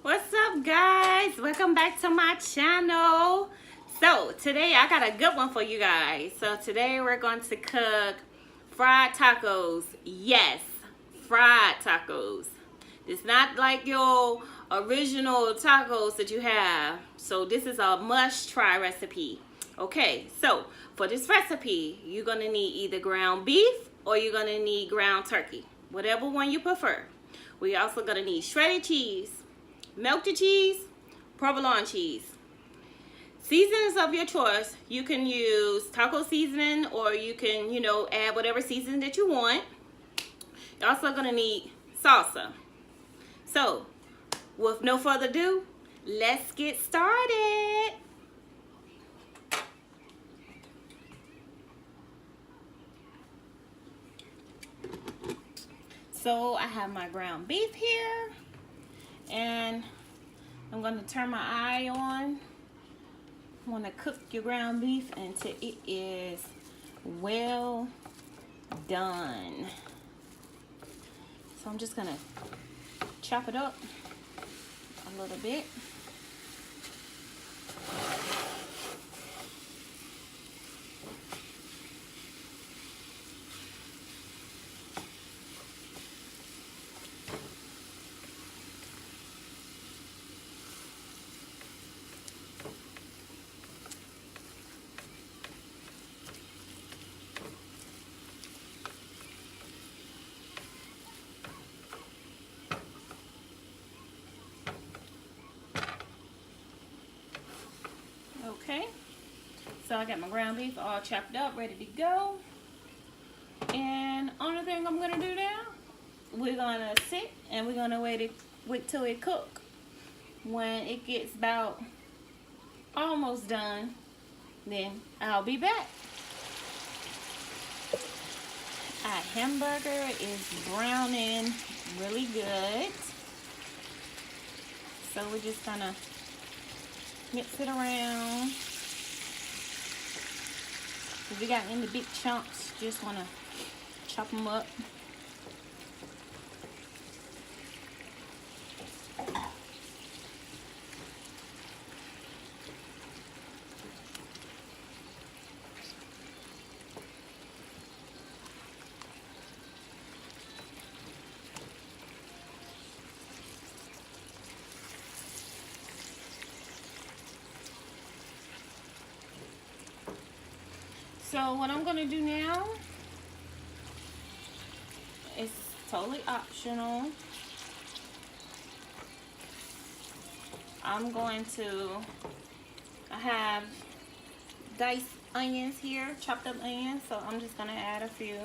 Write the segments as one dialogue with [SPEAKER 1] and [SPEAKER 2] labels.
[SPEAKER 1] What's up, guys? Welcome back to my channel. So today I got a good one for you guys. So today we're going to cook fried tacos. Yes, fried tacos. It's not like your original tacos that you have. So this is a must-try recipe. Okay, so for this recipe, you're gonna need either ground beef or you're gonna need ground turkey, whatever one you prefer. We're also gonna need shredded cheese, melted cheese, provolone cheese. Seasonings of your choice. You can use taco seasoning or you can, add whatever seasoning that you want. You're also gonna need salsa. So, with no further ado, let's get started. So, I have my ground beef here, and I'm going to turn my eye on. I want to cook your ground beef until it is well done. So I'm just going to chop it up a little bit. Okay, so I got my ground beef all chopped up, ready to go. And only thing I'm gonna do now, we're gonna sit and we're gonna wait till it cook. When it gets about almost done, then I'll be back. Our hamburger is browning really good, so we're just gonna mix it around. If you got any big chunks, just want to chop them up. So what I'm going to do now is totally optional. I have diced onions here, chopped up onions, so I'm just going to add a few.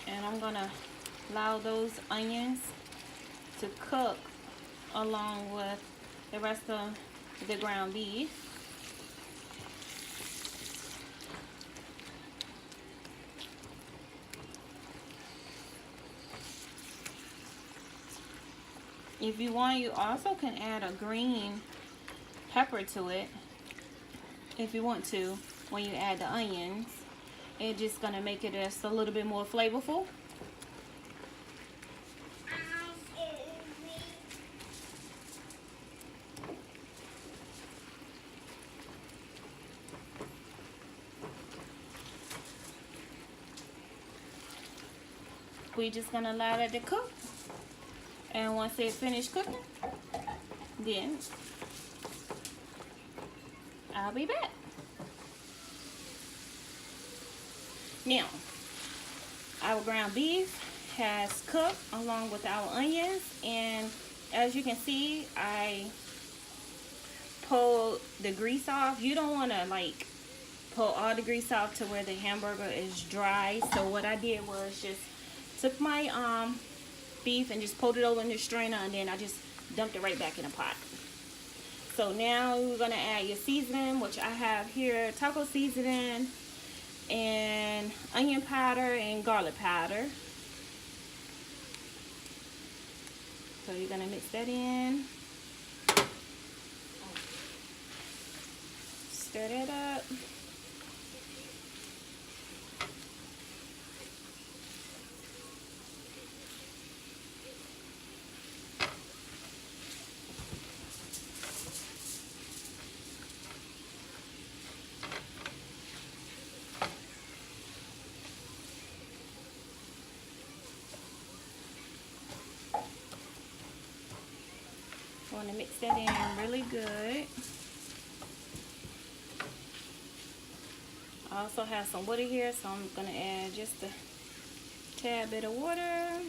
[SPEAKER 1] And I'm going to allow those onions to cook along with the rest of the ground beef. If you want, you also can add a green pepper to it if you want to when you add the onions. It's just gonna make it just a little bit more flavorful. We're just gonna allow that to cook, and once it's finished cooking, then I'll be back. Now, our ground beef has cooked along with our onions, and as you can see, I pulled the grease off. You don't want to like pull all the grease off to where the hamburger is dry. So what I did was just took my beef and just pulled it over in the strainer, and then I just dumped it right back in the pot. So now we're gonna add your seasoning, which I have here: taco seasoning and onion powder and garlic powder. So you're gonna mix that in. Stir that up. Want to mix that in really good. I also have some water here, so I'm going to add just a tad bit of water.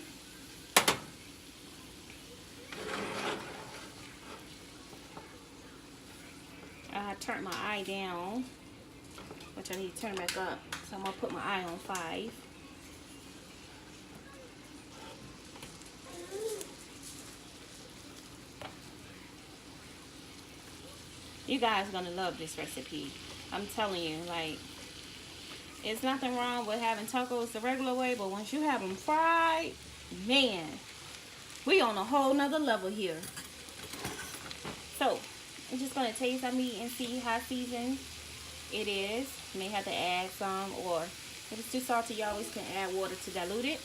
[SPEAKER 1] I turned my eye down, which I need to turn back up. So I'm going to put my eye on 5. You guys are going to love this recipe. I'm telling you, like, it's nothing wrong with having tacos the regular way, but once you have them fried, man, we on a whole nother level here. So, I'm just going to taste our meat and see how seasoned it is. You may have to add some, or if it's too salty, you always can add water to dilute it.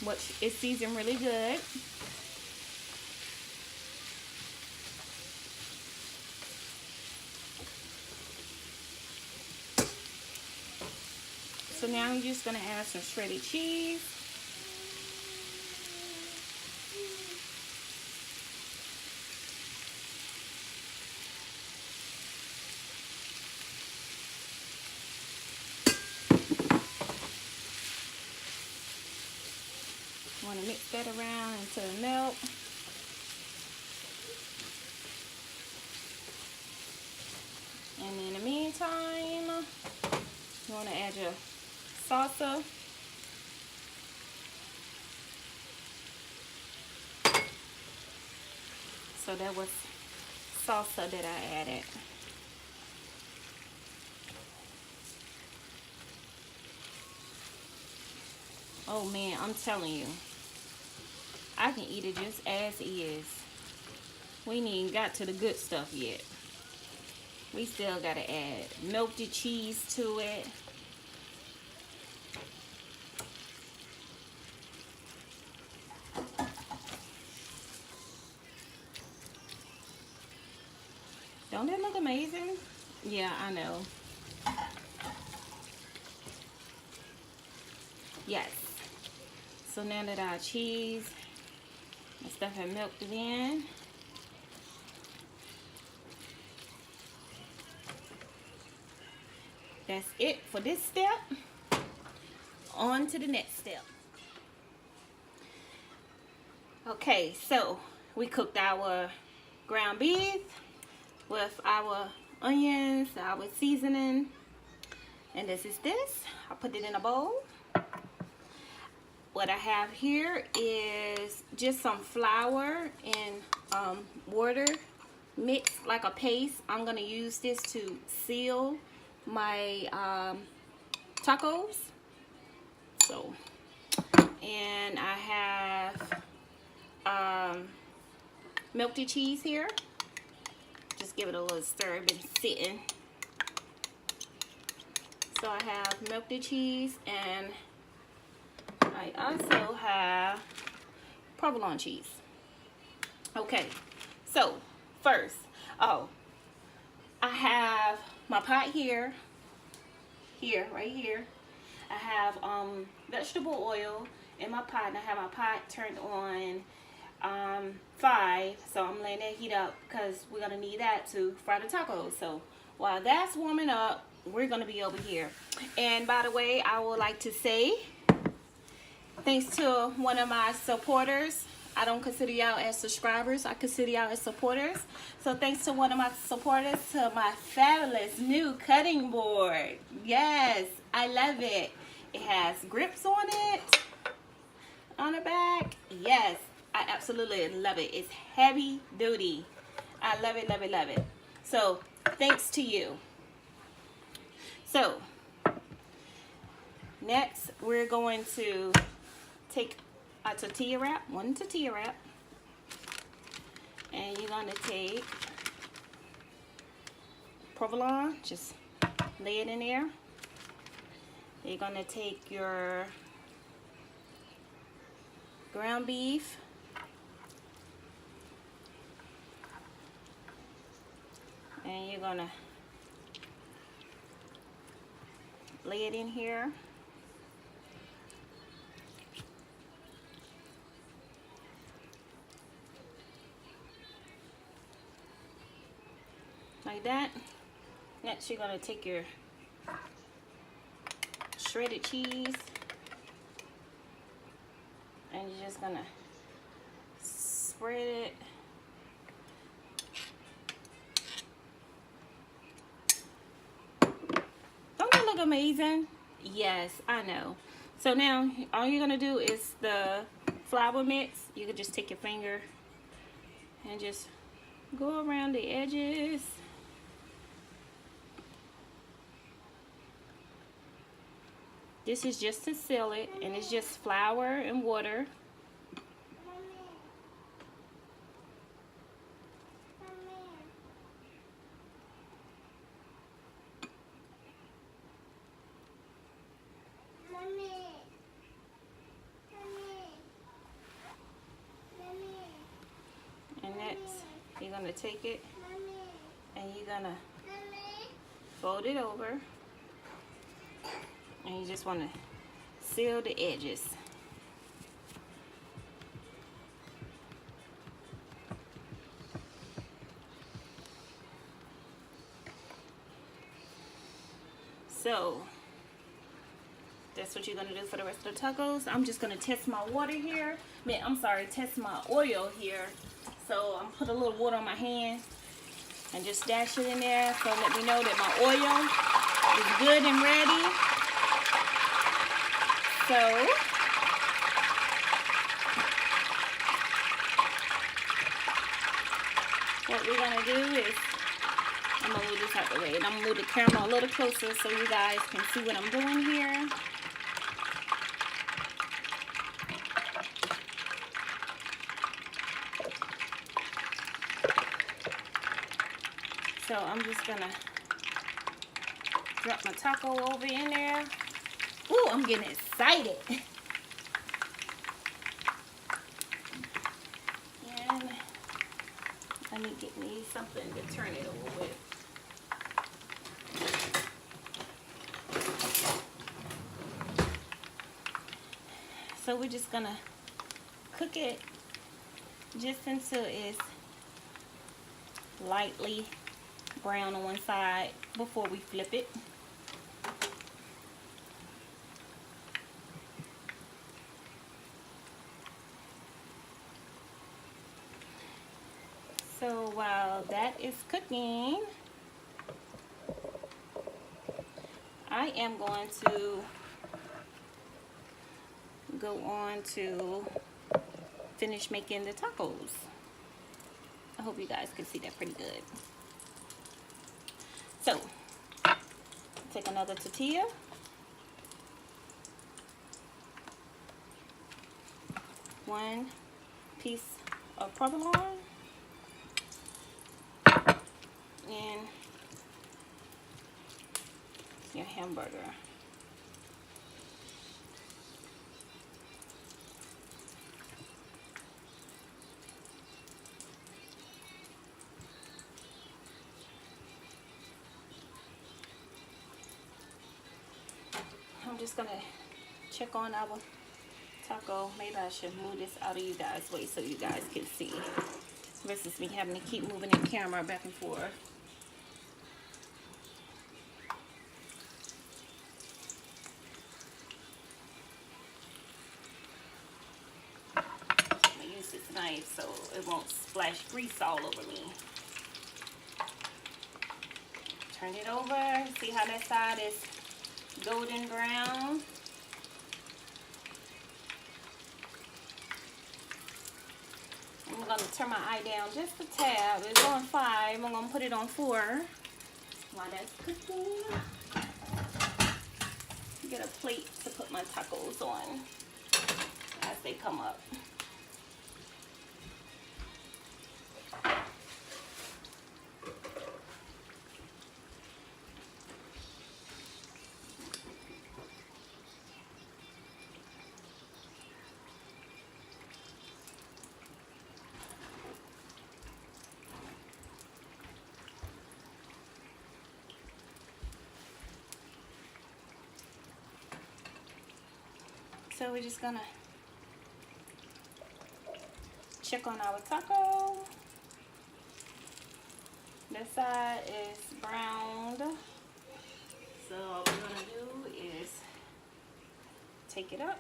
[SPEAKER 1] Which is seasoned really good. So now I'm just going to add some shredded cheese. Want to mix that around until it melts. And in the meantime, you want to add your salsa. So that was salsa that I added. Oh man, I'm telling you, I can eat it just as is. We ain't even got to the good stuff yet. We still gotta add melted cheese to it. Don't that look amazing? Yeah, I know. Yes. So now that our cheese and stuff have melted in, that's it for this step. On to the next step. Okay, so we cooked our ground beef with our onions, our seasoning, and this is this. I put it in a bowl. What I have here is just some flour and water mixed like a paste. I'm going to use this to seal my tacos. So, and I have melted cheese here. Just give it a little stir. It's been sitting. So I have melted cheese, and I also have provolone cheese. Okay, so first, I have my pot here, right here. I have vegetable oil in my pot, and I have my pot turned on 5, so I'm letting that heat up because we're gonna need that to fry the tacos. So while that's warming up, we're gonna be over here. And by the way, I would like to say thanks to one of my supporters. I don't consider y'all as subscribers, I consider y'all as supporters. So thanks to one of my supporters, to my fabulous new cutting board. Yes, I love it. It has grips on it, on the back. Yes, I absolutely love it. It's heavy duty. I love it, love it, love it. So thanks to you. So next we're going to take a tortilla wrap, one tortilla wrap, And you're going to take provolone, just lay it in there. You're going to take your ground beef, and you're going to lay it in here. Like that. Next, you're going to take your shredded cheese, and you're just going to spread it. Don't that look amazing? Yes, I know. So now, all you're going to do is the flour mix. You can just take your finger and just go around the edges. This is just to seal it, and it's just flour and water. And next, you're gonna take it and you're gonna fold it over. And you just want to seal the edges. So that's what you're going to do for the rest of the tacos. I'm just going to test my water here. Test my oil here. So I'm put a little water on my hand and just dash it in there. So let me know that my oil is good and ready. So, what we're going to do is, I'm going to move this out the way, and I'm going to move the camera a little closer so you guys can see what I'm doing here. So, I'm just going to drop my taco over in there. Ooh, I'm getting excited. And let me get me something to turn it over with. So we're just gonna cook it just until it's lightly brown on one side before we flip it. So while that is cooking, I am going to go on to finish making the tacos. I hope you guys can see that pretty good. So, take another tortilla. One piece of provolone. And your hamburger. I'm just gonna check on our taco. Maybe I should move this out of you guys' way so you guys can see versus me having to keep moving the camera back and forth. Knife so it won't splash grease all over me. Turn it over. See how that side is golden brown. I'm going to turn my eye down just a tad. It's on 5. I'm going to put it on 4 while that's cooking. Get a plate to put my tacos on as they come up. So we're just gonna check on our taco. This side is browned. So all we're gonna do is take it up.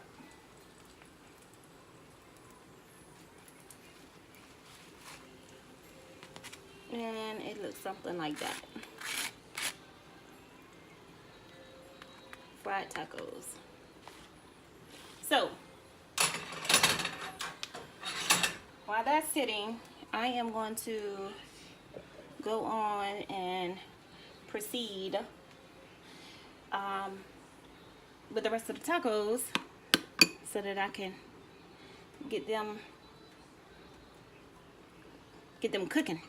[SPEAKER 1] And it looks something like that. Fried tacos. So, while that's sitting, I am going to go on and proceed with the rest of the tacos so that I can get them cooking.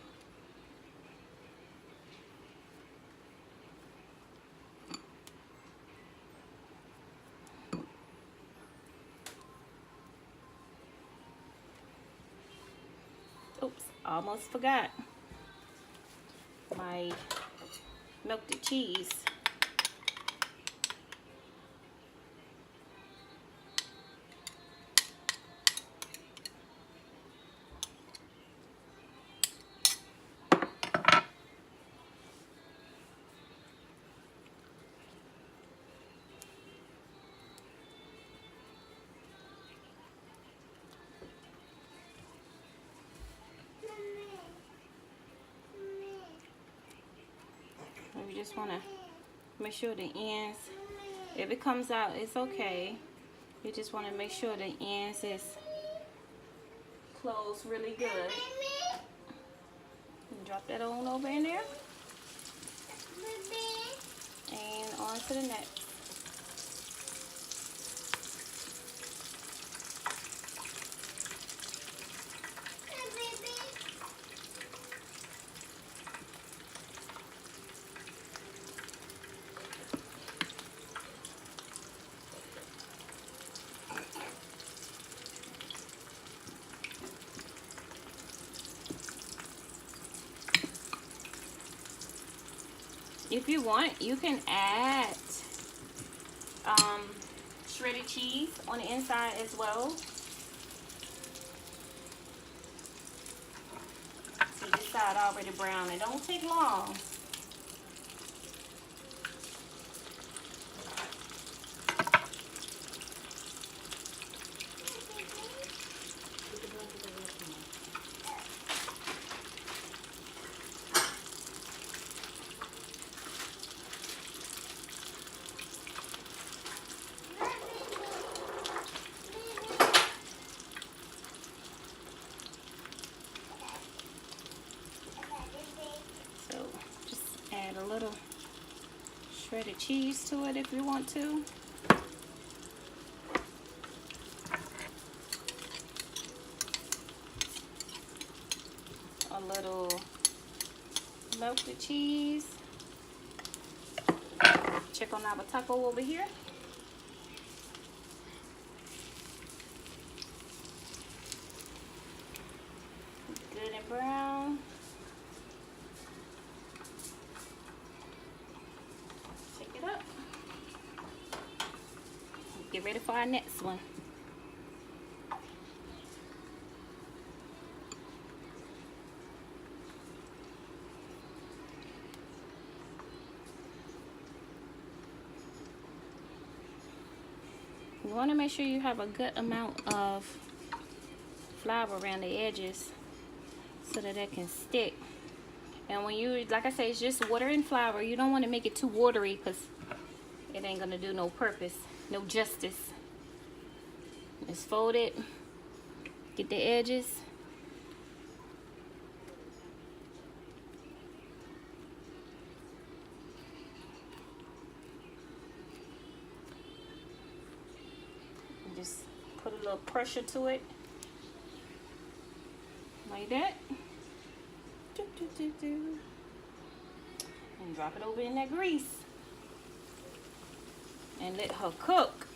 [SPEAKER 1] Oops, almost forgot my melted cheese. We just want to make sure the ends, if it comes out, it's okay. You just want to make sure the ends is closed really good. And drop that on over in there. And on to the next. If you want, you can add shredded cheese on the inside as well. See, this side already brown. It don't take long. A little shredded cheese to it if you want to. A little melted cheese. Check on our taco over here. Good and brown. Get ready for our next one. You want to make sure you have a good amount of flour around the edges so that it can stick. And when you, like I say, it's just water and flour. You don't want to make it too watery because it ain't gonna do no purpose, no justice. Just fold it, get the edges. And just put a little pressure to it, like that. And drop it over in that grease. And let her cook.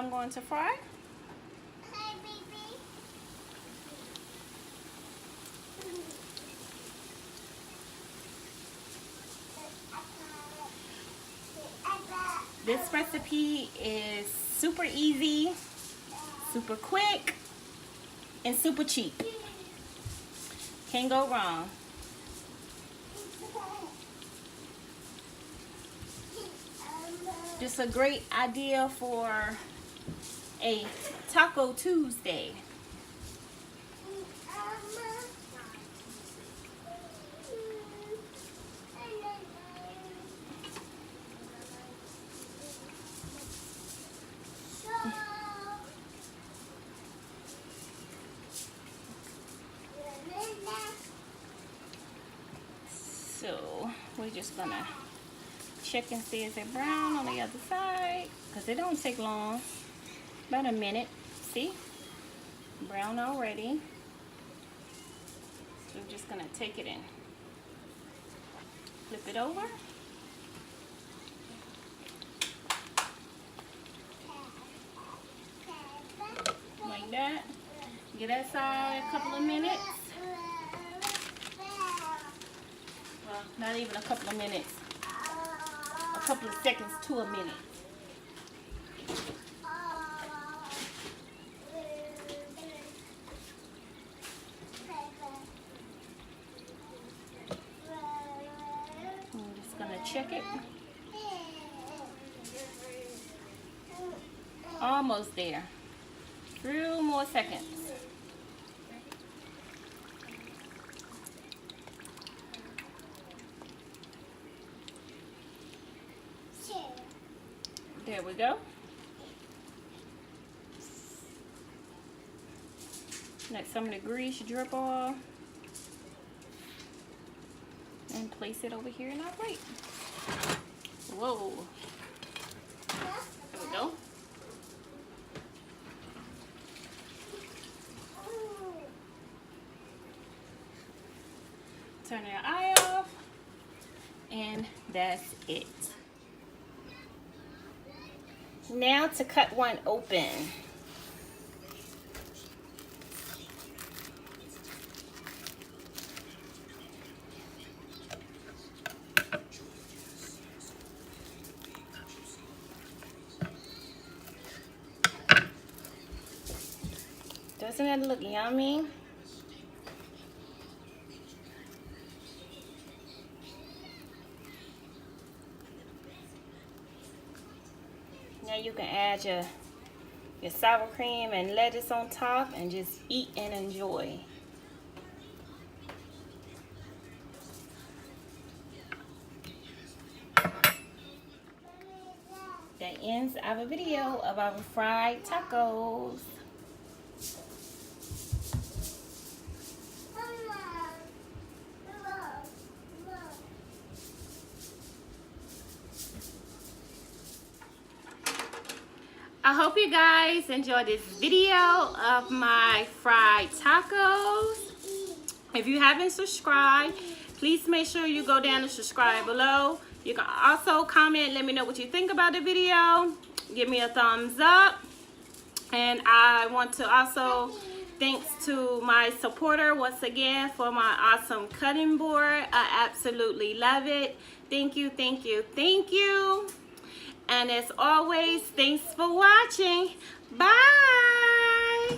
[SPEAKER 1] I'm going to fry.
[SPEAKER 2] Hey, baby.
[SPEAKER 1] This recipe is super easy, super quick, and super cheap. Can't go wrong. Just a great idea for a Taco Tuesday. So we're just gonna check and see is it brown on the other side, because it don't take long, about a minute. See, brown already. So we're just gonna take it in, flip it over. Like that. Give that side a couple of minutes. Well, not even a couple of minutes. A couple of seconds to a minute. I'm just gonna check it. Almost there. Few more seconds. There we go. Let some of the grease drip off. And place it over here in our plate. Whoa. There we go. Turn the eye off. And that's it. Now to cut one open. Doesn't that look yummy? Now you can add your sour cream and lettuce on top and just eat and enjoy. That ends our video of our fried tacos. I hope you guys enjoyed this video of my fried tacos. If you haven't subscribed, please make sure you go down and subscribe below. You can also comment, let me know what you think about the video. Give me a thumbs up. And I want to also thanks to my supporter once again for my awesome cutting board. I absolutely love it. Thank you, thank you, thank you. And as always, thanks for watching. Bye.